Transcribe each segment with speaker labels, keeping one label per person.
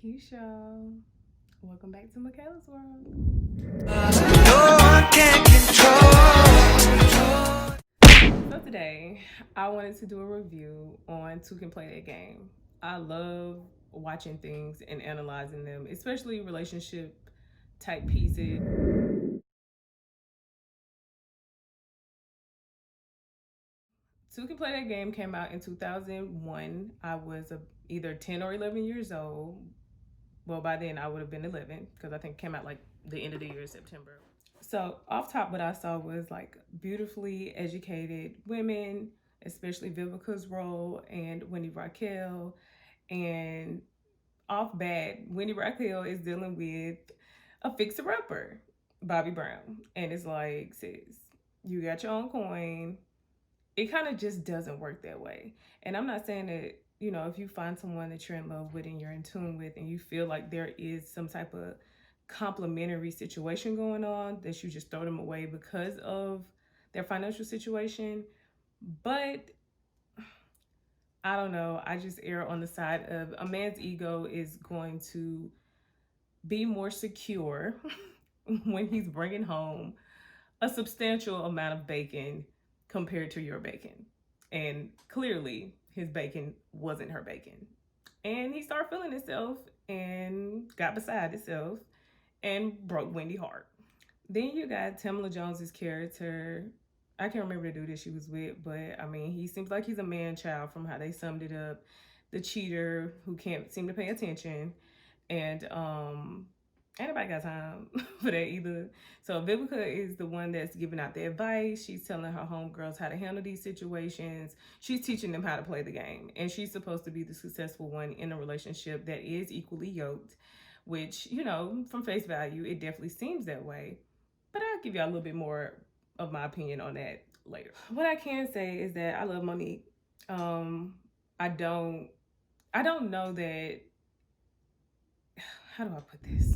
Speaker 1: Peace, y'all. Welcome back to Michaela's World. So today, I wanted to do a review on Two Can Play That Game. I love watching things and analyzing them, especially relationship type pieces. Two Can Play That Game came out in 2001. I was either 10 or 11 years old. Well, by then I would have been 11 because I think it came out like the end of the year, September. So off top, what I saw was like beautifully educated women, especially Vivica's role and Wendy Raquel. And off bat, Wendy Raquel is dealing with a fixer-upper, Bobby Brown. And it's like, sis, you got your own coin. It kind of just doesn't work that way. And I'm not saying that, if you find someone that you're in love with and you're in tune with and you feel like there is some type of complementary situation going on, that you just throw them away because of their financial situation. But I don't know. I just err on the side of a man's ego is going to be more secure when he's bringing home a substantial amount of bacon compared to your bacon. And clearly, his bacon wasn't her bacon. And he started feeling himself and got beside himself and broke Wendy's heart. Then you got Tamala Jones's character. I can't remember the dude that she was with, but I mean, he seems like he's a man child from how they summed it up. The cheater who can't seem to pay attention. And ain't nobody got time for that either. So Vivica is the one that's giving out the advice. She's telling her homegirls how to handle these situations. She's teaching them how to play the game. And she's supposed to be the successful one in a relationship that is equally yoked, which, from face value, it definitely seems that way. But I'll give you a little bit more of my opinion on that later. What I can say is that I love Monique. I don't know that, how do I put this?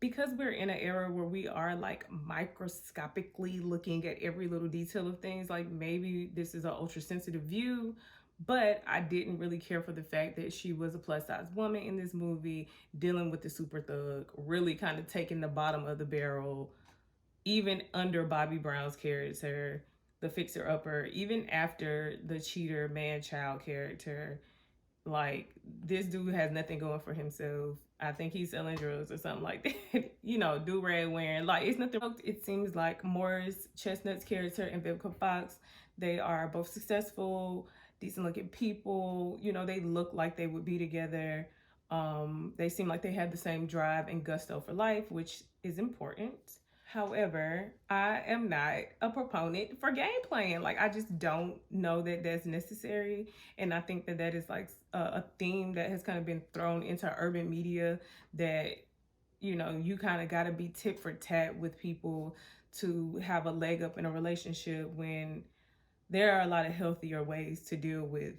Speaker 1: Because we're in an era where we are like microscopically looking at every little detail of things, like maybe this is an ultra sensitive view, but I didn't really care for the fact that she was a plus size woman in this movie, dealing with the super thug, really kind of taking the bottom of the barrel, even under Bobby Brown's character, the fixer upper, even after the cheater man child character. Like, this dude has nothing going for himself. I think he's selling drugs or something like that. Do-rag wearing. Like, it's nothing. It seems like Morris Chestnut's character and Vivica Fox, they are both successful, decent looking people. They look like they would be together. They seem like they have the same drive and gusto for life, which is important. However, I am not a proponent for game playing. Like, I just don't know that that's necessary. And I think that that is like a theme that has kind of been thrown into urban media, that, you kind of got to be tit for tat with people to have a leg up in a relationship, when there are a lot of healthier ways to deal with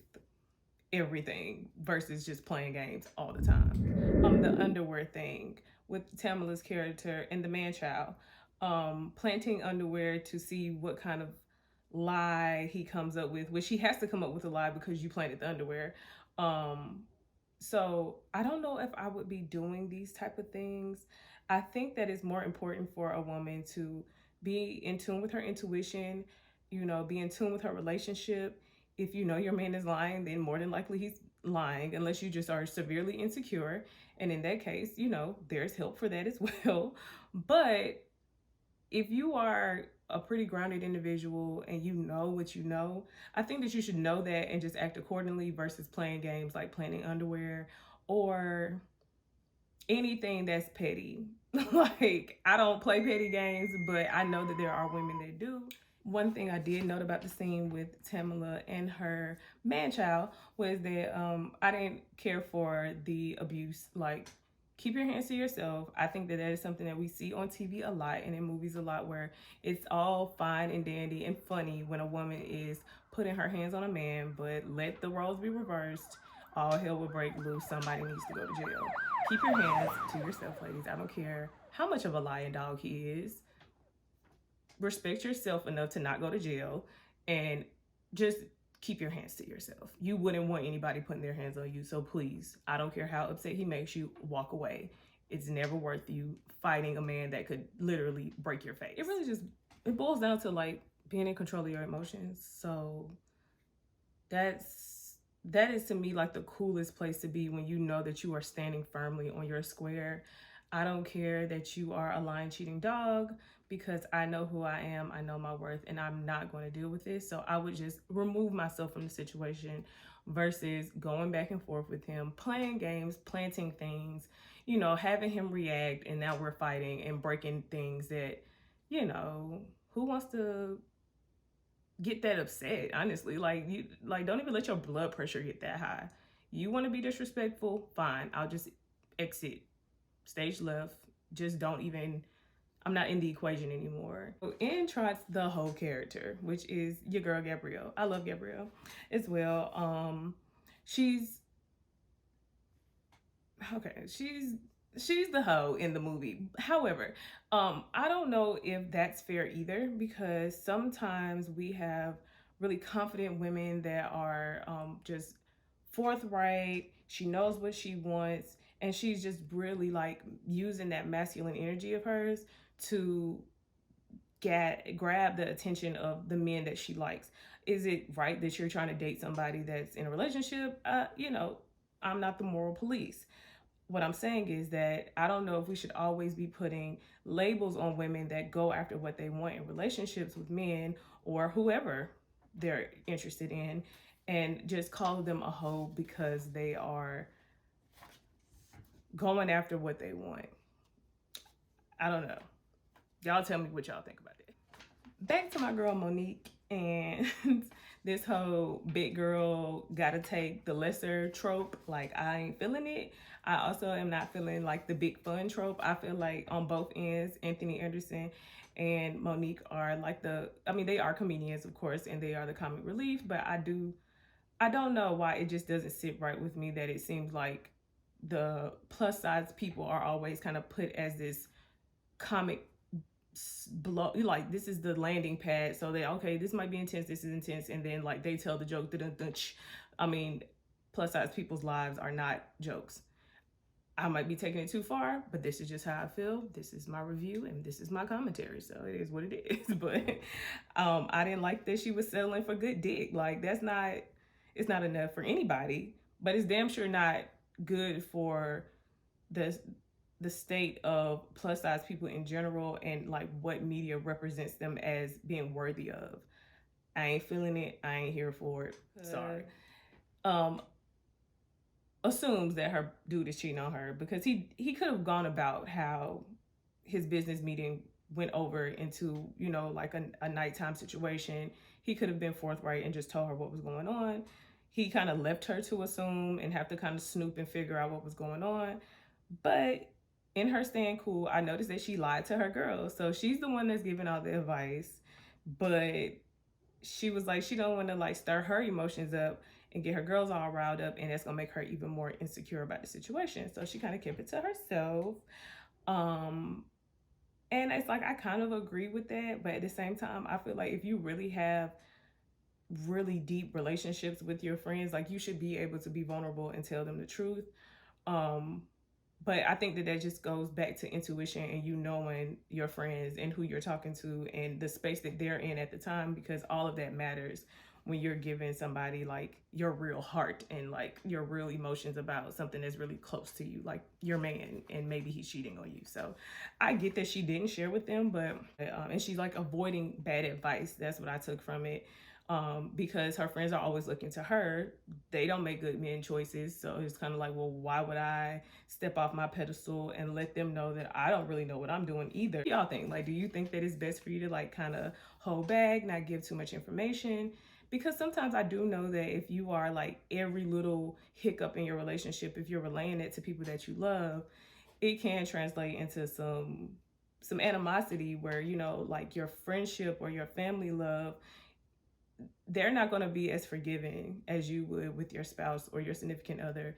Speaker 1: everything versus just playing games all the time. The underwear thing with Tamala's character and the man child, planting underwear to see what kind of lie he comes up with, which he has to come up with a lie because you planted the underwear. So I don't know if I would be doing these type of things. I think that it's more important for a woman to be in tune with her intuition, be in tune with her relationship. If your man is lying, then more than likely he's lying, unless you just are severely insecure. And in that case, there's help for that as well. But if you are a pretty grounded individual and you know what you know, I think that you should know that and just act accordingly, versus playing games like planting underwear or anything that's petty. Like, I don't play petty games, but I know that there are women that do. One thing I did note about the scene with Tamala and her man-child was that I didn't care for the abuse. Like, keep your hands to yourself. I think that that is something that we see on TV a lot and in movies a lot, where it's all fine and dandy and funny when a woman is putting her hands on a man, but let the roles be reversed. All hell will break loose. Somebody needs to go to jail. Keep your hands to yourself, ladies. I don't care how much of a lying dog he is. Respect yourself enough to not go to jail, and just keep your hands to yourself. You wouldn't want anybody putting their hands on you. So please, I don't care how upset he makes you, walk away. It's never worth you fighting a man that could literally break your face. It really just, it boils down to like being in control of your emotions. So that is to me like the coolest place to be, when you know that you are standing firmly on your square. I don't care that you are a lying, cheating dog, because I know who I am, I know my worth, and I'm not going to deal with this. So I would just remove myself from the situation versus going back and forth with him, playing games, planting things, you know, having him react, and now we're fighting and breaking things that, you know, who wants to get that upset? Honestly, like, you like, don't even let your blood pressure get that high. You want to be disrespectful, fine, I'll just exit stage left. Just don't even, I'm not in the equation anymore. So in trots the whole character, which is your girl Gabrielle. I love Gabrielle as well. She's okay, she's the hoe in the movie. However, I don't know if that's fair either, because sometimes we have really confident women that are just forthright. She knows what she wants, and she's just really like using that masculine energy of hers to grab the attention of the men that she likes. Is it right that you're trying to date somebody that's in a relationship? You know, I'm not the moral police. What I'm saying is that I don't know if we should always be putting labels on women that go after what they want in relationships with men or whoever they're interested in, and just call them a hoe because they are going after what they want. I don't know. Y'all tell me what y'all think about it. Back to my girl Monique and this whole big girl gotta take the lesser trope. Like, I ain't feeling it. I also am not feeling like the big fun trope. I feel like on both ends, Anthony Anderson and Monique are like they are comedians, of course, and they are the comic relief, but I don't know why it just doesn't sit right with me that it seems like the plus size people are always kind of put as this comic blow, like this is the landing pad, so they, okay, this might be intense, this is intense, and then like they tell the joke. I mean, plus size people's lives are not jokes. I might be taking it too far, but this is just how I feel. This is my review and this is my commentary, so it is what it is. But I didn't like that she was settling for good dick. Like, it's not enough for anybody, but it's damn sure not good for the state of plus size people in general, and like what media represents them as being worthy of. I ain't feeling it. I ain't here for it. Sorry. Assumes that her dude is cheating on her, because he could have gone about how his business meeting went over into, you know, like a nighttime situation. He could have been forthright and just told her what was going on. He kind of left her to assume and have to kind of snoop and figure out what was going on. But in her staying cool, I noticed that she lied to her girls. So she's the one that's giving all the advice, but she was like, she don't want to like stir her emotions up and get her girls all riled up, and that's gonna make her even more insecure about the situation. So she kind of kept it to herself. And it's like, I kind of agree with that, but at the same time, I feel like if you really have really deep relationships with your friends, like, you should be able to be vulnerable and tell them the truth. But I think that just goes back to intuition and you knowing your friends and who you're talking to and the space that they're in at the time, because all of that matters when you're giving somebody like your real heart and like your real emotions about something that's really close to you, like your man, and maybe he's cheating on you. So I get that she didn't share with them, but and she's like avoiding bad advice. That's what I took from it. Because her friends are always looking to her. They don't make good men choices. So it's kind of like, well, why would I step off my pedestal and let them know that I don't really know what I'm doing either? What y'all think? Like, do you think that it's best for you to like kind of hold back, not give too much information? Because sometimes I do know that if you are like every little hiccup in your relationship, if you're relaying it to people that you love, it can translate into some animosity where, you know, like your friendship or your family love, they're not going to be as forgiving as you would with your spouse or your significant other.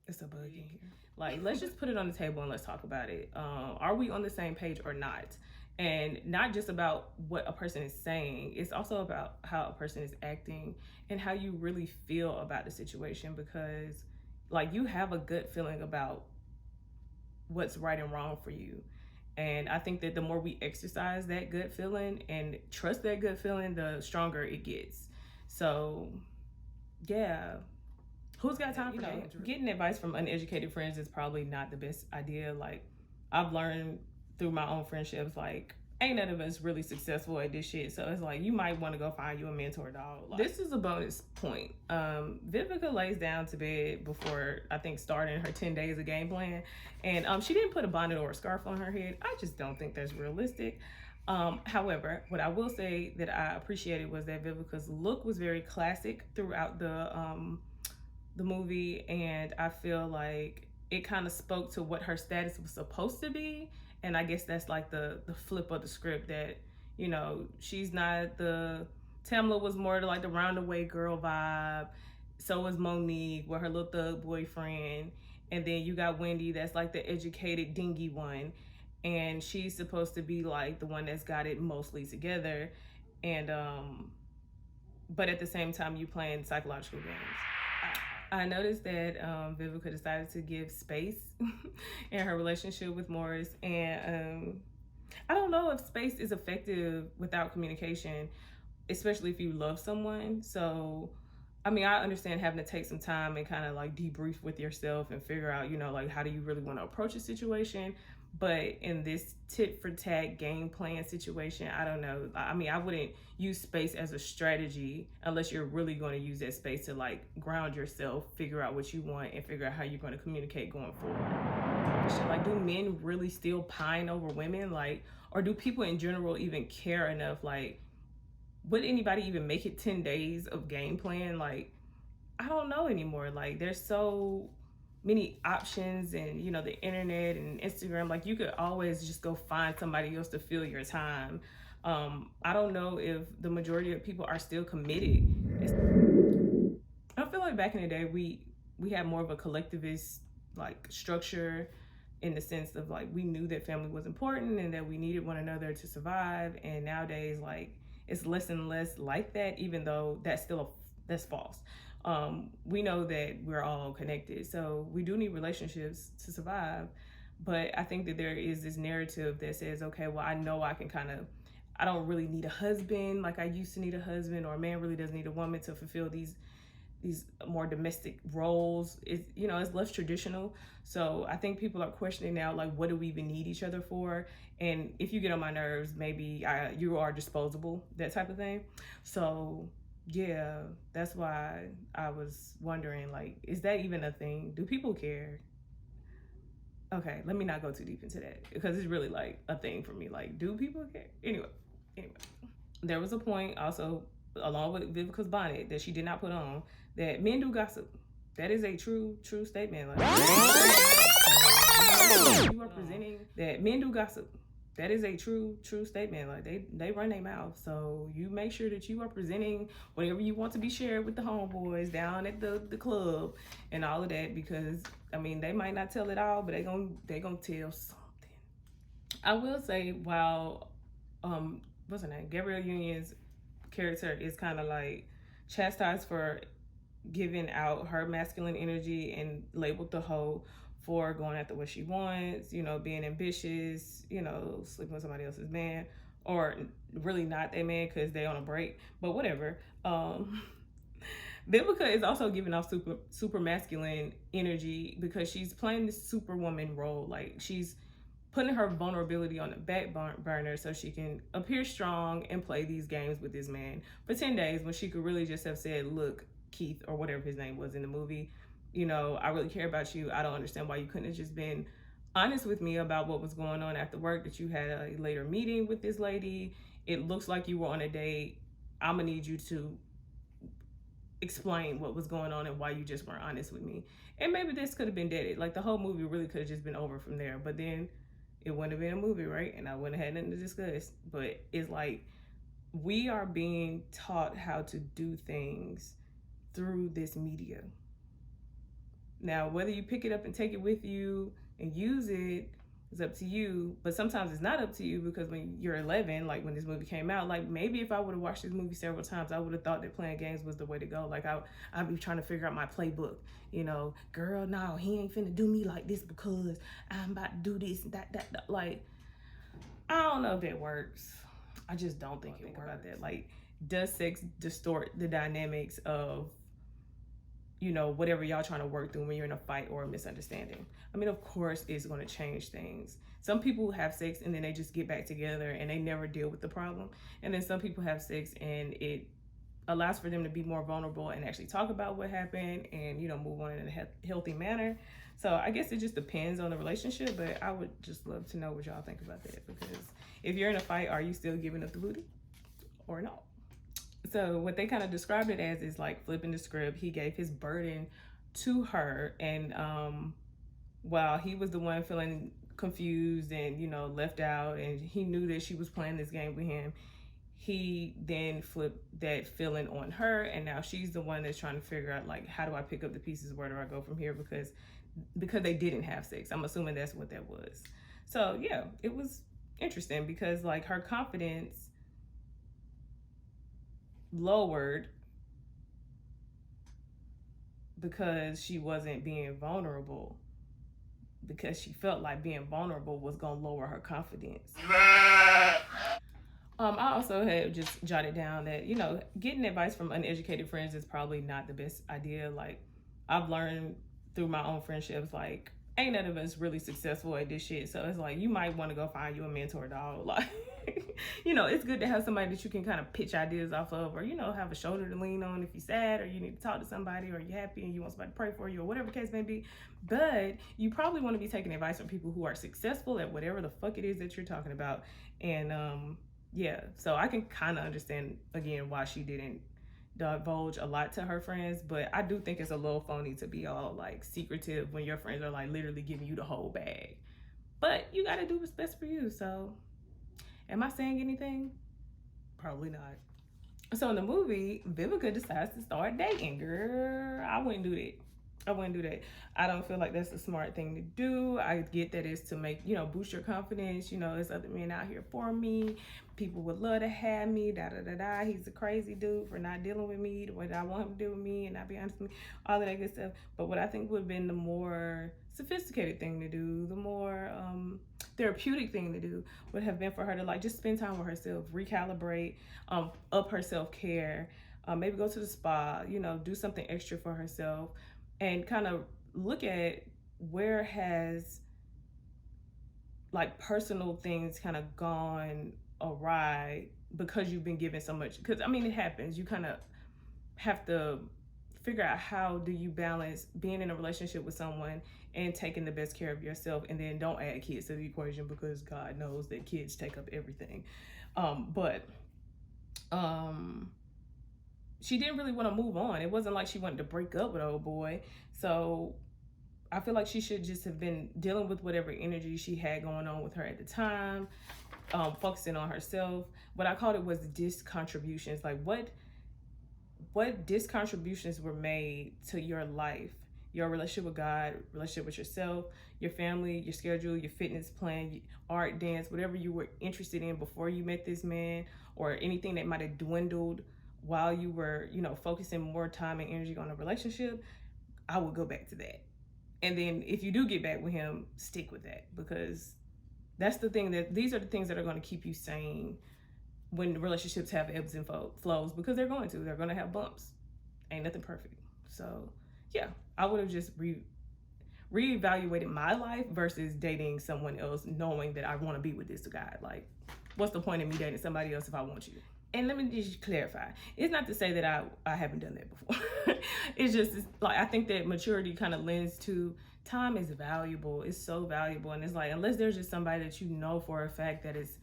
Speaker 1: It's a bug in here. Like, let's just put it on the table and let's talk about it. Are we on the same page or not? And not just about what a person is saying, it's also about how a person is acting and how you really feel about the situation, because like you have a good feeling about what's right and wrong for you. And I think that the more we exercise that good feeling and trust that good feeling, the stronger it gets. So yeah, who's got time for that? Getting advice from uneducated friends is probably not the best idea. Like, I've learned through my own friendships, like, ain't none of us really successful at this shit. So it's like, you might want to go find you a mentor, dog. Like, this is a bonus point. Vivica lays down to bed before, I think, starting her 10 days of game plan. And she didn't put a bonnet or a scarf on her head. I just don't think that's realistic. However, what I will say that I appreciated was that Vivica's look was very classic throughout the movie, and I feel like it kind of spoke to what her status was supposed to be. And I guess that's like the flip of the script, that, you know, she's not the Tamla was more like the roundaway girl vibe. So was Monique with her little thug boyfriend. And then you got Wendy, that's like the educated dingy one. And she's supposed to be like the one that's got it mostly together. And but at the same time, you playing psychological games. I noticed that Vivica decided to give space in her relationship with Morris. And I don't know if space is effective without communication, especially if you love someone. So, I mean, I understand having to take some time and kind of like debrief with yourself and figure out, you know, like, how do you really want to approach a situation? But in this tit for tat game plan situation, I don't know. I mean, I wouldn't use space as a strategy unless you're really going to use that space to like ground yourself, figure out what you want, and figure out how you're going to communicate going forward. So, like, do men really still pine over women? Like, or do people in general even care enough? Like, would anybody even make it 10 days of game plan? Like, I don't know anymore. Like, there's so many options, and, you know, the internet and Instagram, like, you could always just go find somebody else to fill your time. I don't know if the majority of people are still committed. I feel like back in the day, we had more of a collectivist like structure, in the sense of like, we knew that family was important and that we needed one another to survive. And nowadays, like, it's less and less like that, even though that's false. We know that we're all connected, so we do need relationships to survive. But I think that there is this narrative that says, okay, well, I know I can I don't really need a husband like I used to need a husband, or a man really doesn't need a woman to fulfill these more domestic roles. It's, you know, it's less traditional. So I think people are questioning now, like, what do we even need each other for? And if you get on my nerves, maybe you are disposable, that type of thing. So yeah, that's why I was wondering, like, is that even a thing? Do people care? Okay, let me not go too deep into that, because it's really like a thing for me. Like, do people care? Anyway, there was a point also, along with Vivica's bonnet that she did not put on, that men do gossip. That is a true statement. Like, you are presenting that men do gossip. That is a true statement. Like, they run their mouth. So you make sure that you are presenting whatever you want to be shared with the homeboys down at the club and all of that, because I mean, they might not tell it all, but they gonna tell something. I will say, while what's her name, Gabrielle Union's character is kind of like chastised for giving out her masculine energy and labeled the hoe for going after what she wants, you know, being ambitious, you know, sleeping with somebody else's man, or really not their man because they on a break, but whatever. Vivica is also giving off super masculine energy because she's playing this superwoman role. Like, she's putting her vulnerability on the back burner so she can appear strong and play these games with this man for 10 days, when she could really just have said, look, Keith, or whatever his name was in the movie, you know, I really care about you. I don't understand why you couldn't have just been honest with me about what was going on after work, that you had a later meeting with this lady. It looks like you were on a date. I'm gonna need you to explain what was going on and why you just weren't honest with me. And maybe this could have been deaded. Like, the whole movie really could have just been over from there. But then it wouldn't have been a movie, right? And I wouldn't have had nothing to discuss. But it's like, we are being taught how to do things through this media. Now, whether you pick it up and take it with you and use it, It's up to you, but sometimes it's not up to you, because when you're 11, like when this movie came out, like maybe if I would have watched this movie several times, I would have thought that playing games was the way to go. Like I'd be trying to figure out my playbook, you know, girl, no, he ain't finna do me like this because I'm about to do this and that. Like, I don't know if that works. I just don't think it works. About that. Like, does sex distort the dynamics of, you know, whatever y'all trying to work through when you're in a fight or a misunderstanding? I mean, of course it's going to change things. Some people have sex and then they just get back together and they never deal with the problem. And then some people have sex and it allows for them to be more vulnerable and actually talk about what happened and, you know, move on in a healthy manner. So I guess it just depends on the relationship, but I would just love to know what y'all think about that, because if you're in a fight, are you still giving up the booty or no? So what they kind of described it as is like flipping the script. He gave his burden to her, and while he was the one feeling confused and, you know, left out, and he knew that she was playing this game with him, he then flipped that feeling on her, and now she's the one that's trying to figure out, like, how do I pick up the pieces? Where do I go from here? Because they didn't have sex. I'm assuming that's what that was. So yeah, it was interesting because, like, her confidence lowered because she wasn't being vulnerable, because she felt like being vulnerable was gonna lower her confidence. I also had just jotted down that, you know, getting advice from uneducated friends is probably not the best idea. Like, I've learned through my own friendships, like, ain't none of us really successful at this shit. So it's like, you might want to go find you a mentor, dog. Like, you know, it's good to have somebody that you can kind of pitch ideas off of, or, you know, have a shoulder to lean on if you're sad, or you need to talk to somebody, or you're happy and you want somebody to pray for you, or whatever the case may be. But you probably want to be taking advice from people who are successful at whatever the fuck it is that you're talking about. And yeah, so I can kind of understand, again, why she didn't divulge a lot to her friends, but I do think it's a little phony to be all like secretive when your friends are like literally giving you the whole bag. But you got to do what's best for you. So am I saying anything? Probably not. So in the movie, Vivica decides to start dating. Girl, I wouldn't do that. I wouldn't do that. I don't feel like that's a smart thing to do. I get that it's to make, you know, boost your confidence. You know, there's other men out here for me. People would love to have me. Da da da da. He's a crazy dude for not dealing with me the way that I want him to deal with me and not be honest with me. All of that good stuff. But what I think would have been the more sophisticated thing to do, the more therapeutic thing to do, would have been for her to, like, just spend time with herself, recalibrate, up her self-care, maybe go to the spa, you know, do something extra for herself, and kind of look at where has, like, personal things kind of gone awry because you've been given so much. Because I mean, it happens. You kind of have to figure out, how do you balance being in a relationship with someone and taking the best care of yourself. And then don't add kids to the equation, because God knows that kids take up everything. But she didn't really want to move on. It wasn't like she wanted to break up with old boy. So I feel like she should just have been dealing with whatever energy she had going on with her at the time, focusing on herself. What I called it was discontributions. Like, what discontributions were made to your life, your relationship with God, relationship with yourself, your family, your schedule, your fitness plan, art, dance, whatever you were interested in before you met this man, or anything that might have dwindled while you were, you know, focusing more time and energy on a relationship. I would go back to that. And then if you do get back with him, stick with that, because that's the thing, that these are the things that are going to keep you sane when relationships have ebbs and flows, because they're going to have bumps. Ain't nothing perfect. So yeah, I would have just reevaluated my life versus dating someone else, knowing that I want to be with this guy. Like, what's the point of me dating somebody else if I want you? And let me just clarify, it's not to say that I haven't done that before. It's just, like, I think that maturity kind of lends to, time is valuable. It's so valuable. And it's like, unless there's just somebody that you know for a fact that is,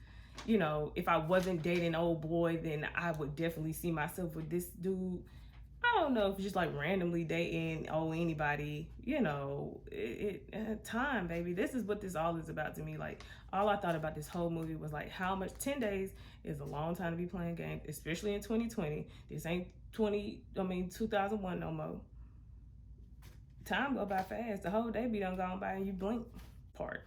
Speaker 1: you know, if I wasn't dating old boy, then I would definitely see myself with this dude. I don't know if just like randomly dating anybody, you know, time, baby. This is what this all is about to me. Like, all I thought about this whole movie was like, how much 10 days is a long time to be playing games, especially in 2020. This ain't 2001 no more. Time go by fast. The whole day be done gone by and you blink. Part.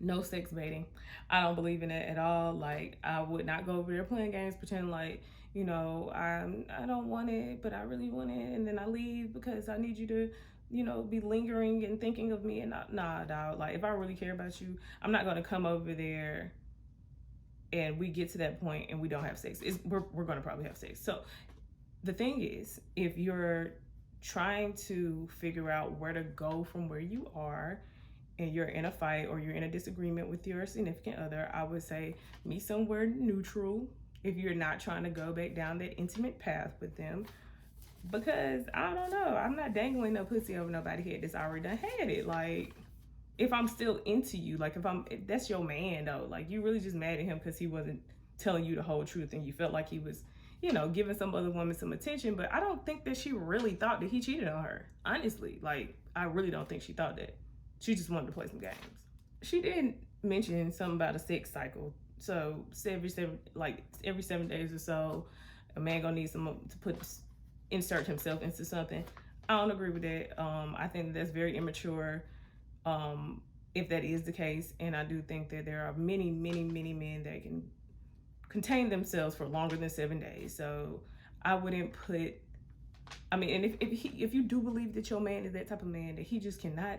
Speaker 1: No sex baiting. I don't believe in it at all. Like, I would not go over there playing games, pretending like, I don't want it, but I really want it, and then I leave because I need you to, be lingering and thinking of me. And nah, dog. Like, if I really care about you, I'm not gonna come over there and we get to that point and we don't have sex. We're gonna probably have sex. So the thing is, if you're trying to figure out where to go from where you are, and you're in a fight or you're in a disagreement with your significant other, I would say meet somewhere neutral if you're not trying to go back down that intimate path with them. Because I don't know, I'm not dangling no pussy over nobody's head that's already done had it. Like, if I'm still into you, like if that's your man though, like you really just mad at him because he wasn't telling you the whole truth and you felt like he was, giving some other woman some attention. But I don't think that she really thought that he cheated on her. Honestly, like I really don't think she thought that. She just wanted to play some games. She did mention something about a sex cycle. So every 7 days or so, a man gonna need someone to insert himself into something. I don't agree with that. I think that's very immature. If that is the case, and I do think that there are many, many, many men that can contain themselves for longer than 7 days. So I wouldn't put. I mean, and if you do believe that your man is that type of man that he just cannot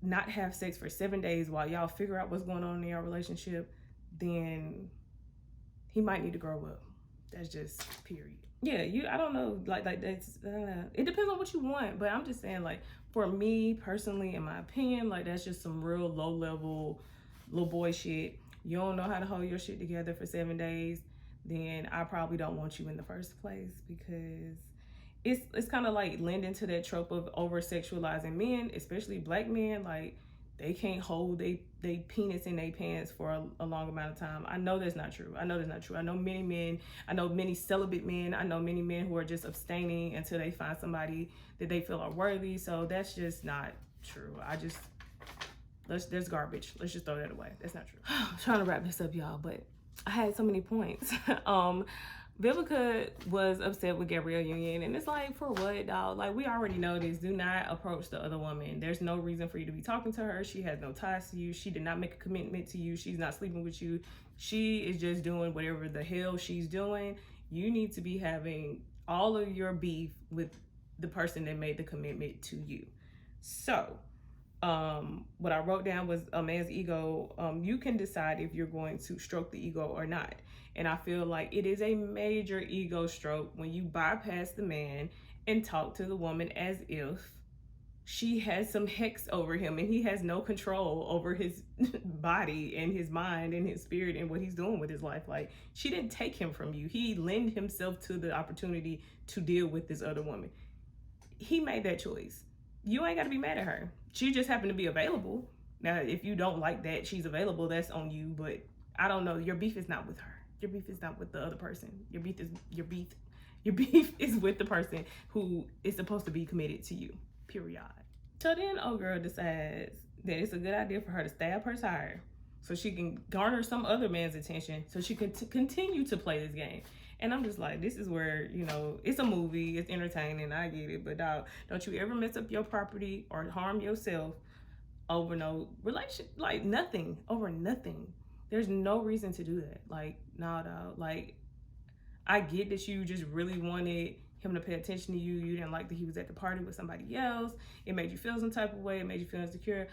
Speaker 1: not have sex for 7 days while y'all figure out what's going on in your relationship, then he might need to grow up. That's just period. Yeah, I don't know, like that's it depends on what you want, but I'm just saying, like, for me personally, in my opinion, like that's just some real low level little boy shit. You don't know how to hold your shit together for 7 days, then I probably don't want you in the first place, because it's kind of like lending to that trope of over sexualizing men, especially black men. Like, they can't hold they penis in their pants for a long amount of time. I know that's not true. I know many men, I know many celibate men, I know many men who are just abstaining until they find somebody that they feel are worthy. So that's just not true. There's garbage. Let's just throw that away. That's not true. I'm trying to wrap this up, y'all, but I had so many points. Vivica was upset with Gabrielle Union, and it's like, for what, dog? Like, we already know this. Do not approach the other woman. There's no reason for you to be talking to her. She has no ties to you. She did not make a commitment to you. She's not sleeping with you. She is just doing whatever the hell she's doing. You need to be having all of your beef with the person that made the commitment to you. So, what I wrote down was a man's ego. You can decide if you're going to stroke the ego or not. And I feel like it is a major ego stroke when you bypass the man and talk to the woman as if she has some hex over him and he has no control over his body and his mind and his spirit and what he's doing with his life. Like, she didn't take him from you. He lent himself to the opportunity to deal with this other woman. He made that choice. You ain't got to be mad at her. She just happened to be available. Now, if you don't like that she's available, that's on you. But I don't know. Your beef is not with her. Your beef is not with the other person. Your beef is with the person who is supposed to be committed to you. Period. So then old girl decides that it's a good idea for her to stab her tire so she can garner some other man's attention so she can continue to play this game. And I'm just like, this is where, it's a movie, it's entertaining, I get it, but dog, don't you ever mess up your property or harm yourself over no relation, like nothing, over nothing. There's no reason to do that. Like, nah, dog. Like, I get that you just really wanted him to pay attention to you. You didn't like that he was at the party with somebody else. It made you feel some type of way. It made you feel insecure.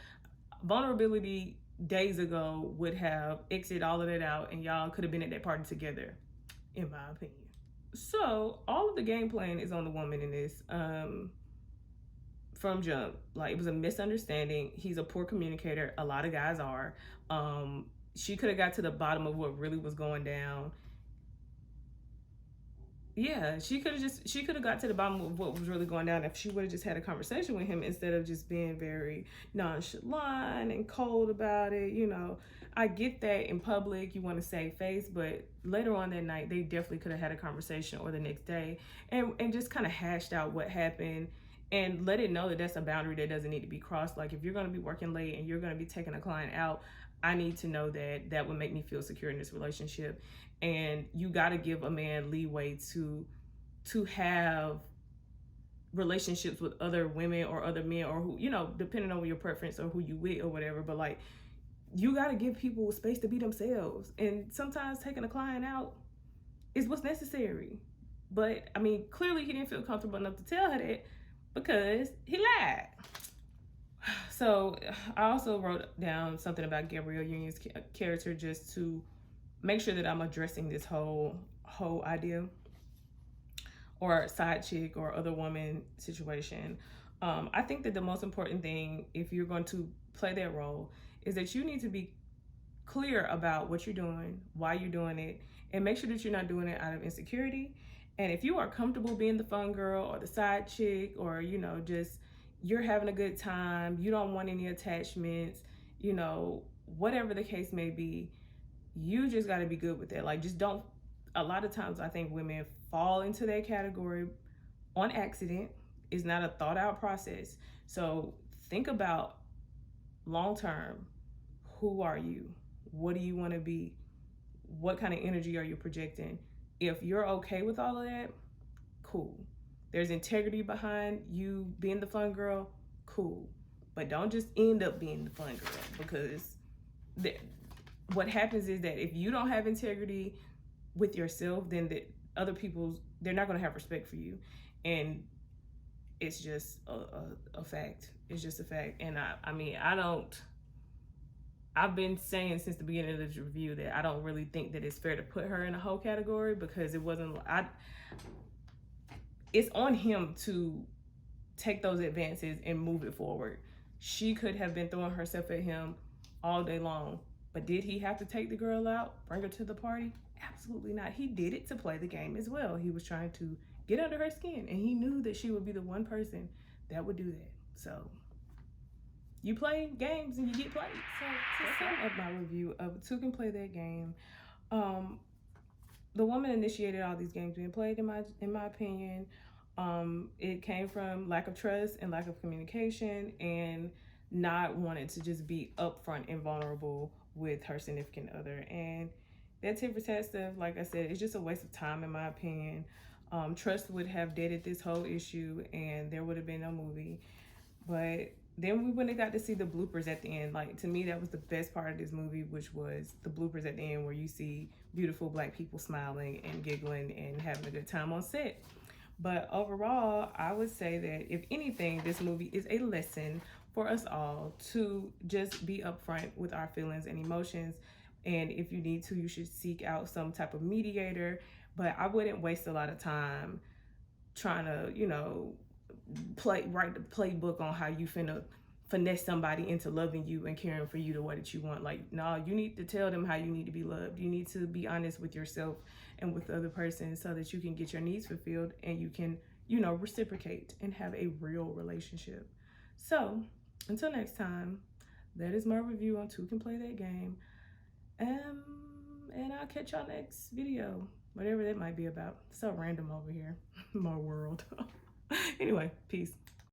Speaker 1: Vulnerability days ago would have exited all of that out, and y'all could have been at that party together, in my opinion. So all of the game plan is on the woman in this. From jump, like, it was a misunderstanding. He's a poor communicator. A lot of guys are. She could have got to the bottom of what really was going down. Yeah, she could have got to the bottom of what was really going down if she would have just had a conversation with him instead of just being very nonchalant and cold about it. I get that in public you want to save face, but later on that night they definitely could have had a conversation, or the next day, and just kind of hashed out what happened and let it know that that's a boundary that doesn't need to be crossed. Like, if you're going to be working late and you're going to be taking a client out, I need to know that would make me feel secure in this relationship. And you got to give a man leeway to have relationships with other women or other men, or who, depending on your preference or who you with or whatever. But like, you got to give people space to be themselves. And sometimes taking a client out is what's necessary. But I mean, clearly he didn't feel comfortable enough to tell her that because he lied. So I also wrote down something about Gabrielle Union's character just to make sure that I'm addressing this whole idea or side chick or other woman situation. I think that the most important thing, if you're going to play that role, is that you need to be clear about what you're doing, why you're doing it, and make sure that you're not doing it out of insecurity. And if you are comfortable being the fun girl or the side chick, or just you're having a good time, you don't want any attachments, whatever the case may be, you just got to be good with it. Like, just don't. A lot of times I think women fall into that category on accident. It's not a thought out process. So think about long term, who are you? What do you want to be? What kind of energy are you projecting? If you're okay with all of that, cool. There's integrity behind you being the fun girl, cool. But don't just end up being the fun girl, because what happens is that if you don't have integrity with yourself, then other people's, they're not going to have respect for you. And it's just a fact. It's just a fact. And I've been saying since the beginning of this review that I don't really think that it's fair to put her in a whole category, because it's on him to take those advances and move it forward. She could have been throwing herself at him all day long, but did he have to take the girl out, bring her to the party? Absolutely not. He did it to play the game as well. He was trying to get under her skin, and he knew that she would be the one person that would do that. So you play games and you get played. So to sum up my review of Two Can Play That Game, the woman initiated all these games being played, in my opinion. It came from lack of trust and lack of communication, and not wanting to just be upfront and vulnerable with her significant other. And that tit for tat stuff, like I said, it's just a waste of time, in my opinion. Trust would have deaded this whole issue, and there would have been no movie. But then we went and got to see the bloopers at the end. Like, to me, that was the best part of this movie, which was the bloopers at the end, where you see beautiful Black people smiling and giggling and having a good time on set. But overall, I would say that if anything, this movie is a lesson for us all to just be upfront with our feelings and emotions. And if you need to, you should seek out some type of mediator. But I wouldn't waste a lot of time trying to, write the playbook on how you finna finesse somebody into loving you and caring for you the way that you want. Like, no, you need to tell them how you need to be loved. You need to be honest with yourself and with the other person, so that you can get your needs fulfilled and you can, reciprocate and have a real relationship. So until next time, that is my review on Two Can Play That Game. And I'll catch y'all next video, whatever that might be about. So random over here. My world. Anyway, peace.